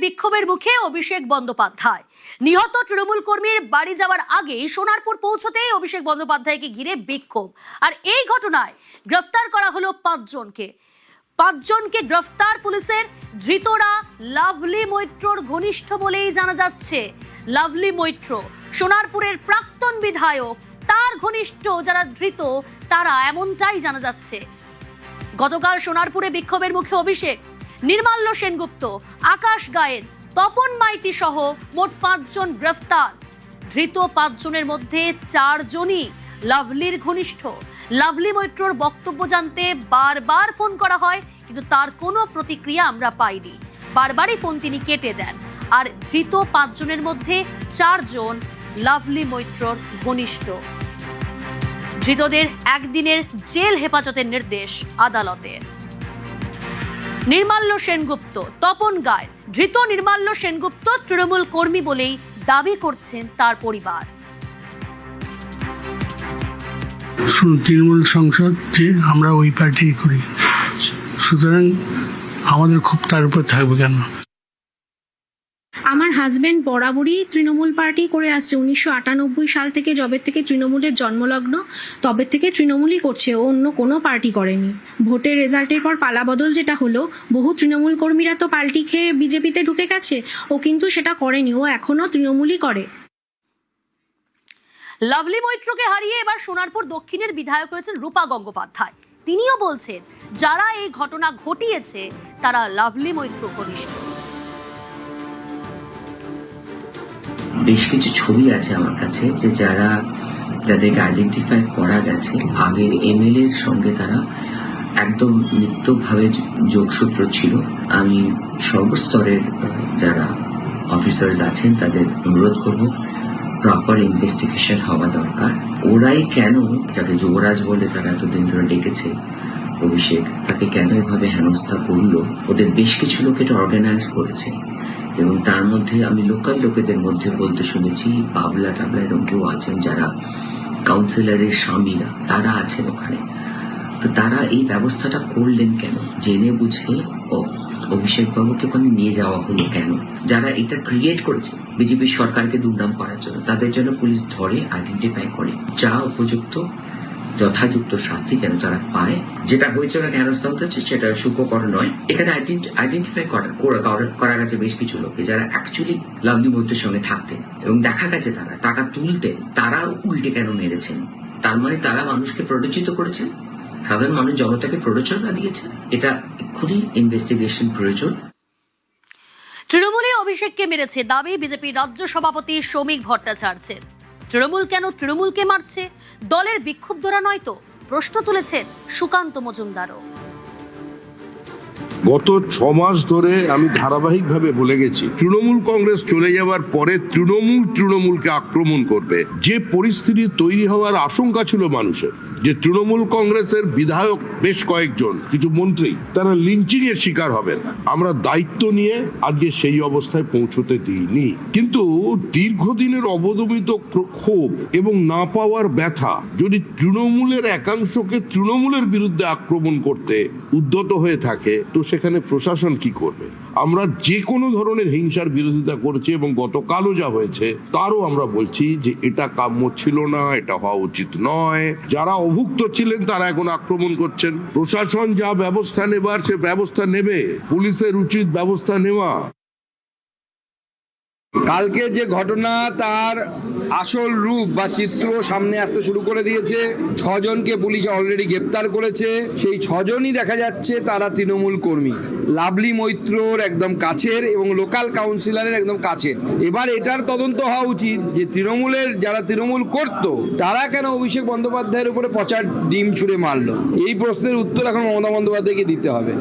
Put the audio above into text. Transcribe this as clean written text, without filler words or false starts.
বিক্ষোভের মুখে অভিষেক বন্দ্যোপাধ্যায়। নিহত তৃণমূল কর্মীর বাড়ি যাওয়ার আগেই সোনারপুর পৌঁছতেই অভিষেক বন্দ্যোপাধ্যায়কে ঘিরে বিক্ষোভ। আর এই ঘটনায় গ্রেফতার করা হলো পাঁচজনকে গ্রেফতার পুলিশের। ধৃতরা লাভলি মৈত্রর ঘনিষ্ঠ বলেই জানা যাচ্ছে। লাভলি মৈত্র সোনারপুরের প্রাক্তন বিধায়ক, তার ঘনিষ্ঠ যারা ধৃত তারা, এমনটাই জানা যাচ্ছে। গতকাল সোনারপুরে বিক্ষোভের মুখে অভিষেক, নির্মাল্য সেনগুপ্ত, আকাশ গায়েন, তপন মাইতি সহ মোট 5 জন গ্রেফতার। ধৃত 5 জনের মধ্যে 4 জনই লাভলির ঘনিষ্ঠ। লাভলি মৈত্রর বক্তব্য জানতে বারবার ফোন করা হয়, কিন্তু তার কোনো প্রতিক্রিয়া আমরা পাইনি। বারবারই ফোন তিনি কেটে দেন। আর ধৃত 5 জনের মধ্যে 4 জন লাভলি মৈত্রর ঘনিষ্ঠ। ধৃতদের একদিনের জেল হেফাজতের নির্দেশ আদালতের। নির্মাল্য সেনগুপ্ত, তপন গায়েন। ধৃত নির্মাল্য সেনগুপ্ত তৃণমূল কর্মী বলেই দাবি করছেন তার পরিবার। তৃণমূল সংসদ যে আমরা ওই পার্টি করি, সুতরাং আমাদের খুব তার উপর থাকবে কেন? আমার হাজবেন্ড বরাবরই তৃণমূল পার্টি করে আসছে। 1998 সাল থেকে, যবে থেকে তৃণমূলের জন্মলগ্ন, তবে থেকে তৃণমূলই করছে, ও অন্য কোনো পার্টি করেনি। ভোটের রেজাল্টের পর পালাবদল যেটা হলো, বহু তৃণমূল কর্মীরা তো পাল্টি খেয়ে বিজেপিতে ঢুকে গেছে, ও কিন্তু সেটা করেনি, ও এখনো তৃণমূলই করে। লাভলি মৈত্রকে হারিয়ে এবার সোনারপুর দক্ষিণের বিধায়ক হয়েছেন রূপা গঙ্গোপাধ্যায়। তিনিও বলছেন যারা এই ঘটনা ঘটিয়েছে তারা লাভলি মৈত্র ঘনিষ্ঠ। বেশ কিছু ছবি আছে আমার কাছে যে যাদেরকে আইডেন্টিফাই করা গেছে, আগের এমএলএ এর সঙ্গে তারা একদম নিত্যভাবে যোগসূত্র ছিল। আমি সর্বস্তরের যারা অফিসার্স আছেন তাদের অনুরোধ করব, প্রপার ইনভেস্টিগেশন হওয়া দরকার। ওরাই কেন, যাকে যুবরাজ বলে তারা এতদিন ধরে ডেকেছে অভিষেক, তাকে কেন এভাবে হেনস্থা করলো? ওদের বেশ কিছু লোক এটা অর্গানাইজ করেছে, এবং তার মধ্যে আমি লোকাল লোকেদের মধ্যে বলতে শুনেছি বাবলা টাবলা এরকম কেউ আছেন যারা কাউন্সিলরের স্বামীরা, তারা আছেন ওখানে। তো তারা এই ব্যবস্থাটা করলেন কেন? জেনে বুঝে অভিষেক বাবুকে ওখানে নিয়ে যাওয়া হলো কেন? যারা এটা ক্রিয়েট করেছে বিজেপি সরকারকে দুর্নাম করার জন্য, তাদের জন্য পুলিশ ধরে আইডেন্টিফাই করে, যা উপযুক্ত যথাযুক্ত শাস্তি যেন তারা পায়। যেটা হয়েছে ওনাকে হেনস্থা হতে হচ্ছে সেটা সুখকর নয়। এখানে আইডেন্টিফাই করা গেছে বেশ কিছু লোককে যারা অ্যাকচুয়ালি লাভলি মৈত্রের সঙ্গে থাকতেন, এবং দেখা গেছে তারা টাকা তুলতেন। তারাও উল্টে কেন মেরেছেন? তার মানে তারা মানুষকে প্ররোচিত করেছেন, সাধারণ মানুষ জনতাকে প্ররোচনা দিয়েছে। এটা এক্ষুনি ইনভেস্টিগেশন প্রয়োজন। তৃণমূলে অভিষেককে মেরেছে দাবি বিজেপির রাজ্য সভাপতি শ্রমিক ভট্টাচার্যের। তৃণমূল কেন তৃণমূলকে মারছে? দলের বিক্ষুব্ধরা নয় তো? প্রশ্ন তুলেছেন সুকান্ত মজুমদারও। গত 6 মাস ধরে আমি ধারাবাহিকভাবে বলে গেছি, তৃণমূল কংগ্রেস চলে যাওয়ার পরে তৃণমূলকে আক্রমণ করবে। যে পরিস্থিতি তৈরি হওয়ার আশঙ্কা ছিল মানুষের, যে তৃণমূল কংগ্রেসের বিধায়ক বেশ কয়েকজন, কিছু মন্ত্রী, তারা লিঞ্চিং এর শিকার হবেন, আমরা দায়িত্ব নিয়ে আজকে সেই অবস্থায় পৌঁছতে দিইনি। কিন্তু দীর্ঘদিনের অবদমিত ক্ষোভ এবং না পাওয়ার ব্যথা যদি তৃণমূলের একাংশকে তৃণমূলের বিরুদ্ধে আক্রমণ করতে উদ্যত হয়ে থাকে, তো সেখানে প্রশাসন কি করবে? আমরা যে কোনো ধরনের হিংসার বিরোধিতা করছি, এবং গতকালও যা হয়েছে তারও আমরা বলছি যে এটা কাম্য ছিল না, এটা হওয়া উচিত নয়। যারা অভুক্ত ছিলেন তারা এখন আক্রমণ করছেন। প্রশাসন যা ব্যবস্থা নেবার সে ব্যবস্থা নেবে, পুলিশের উচিত ব্যবস্থা নেওয়া। কালকে যে ঘটনা তার আসল রূপ বা চিত্র সামনে আসতে শুরু করে দিয়েছে। 6 জনকে পুলিশ অলরেডি গ্রেপ্তার করেছে। সেই 6 জনই দেখা যাচ্ছে তারা তৃণমূল কর্মী, লাভলি মৈত্রর একদম কাছের এবং লোকাল কাউন্সিলরের একদম কাছের। এবার এটার তদন্ত হওয়া উচিত যে তৃণমূলের যারা তৃণমূল করত তারা কেন অভিষেক বন্দ্যোপাধ্যায়ের উপরে পচার ডিম ছুঁড়ে মারলো। এই প্রশ্নের উত্তর এখন মমতা বন্দ্যোপাধ্যায়কে দিতে হবে।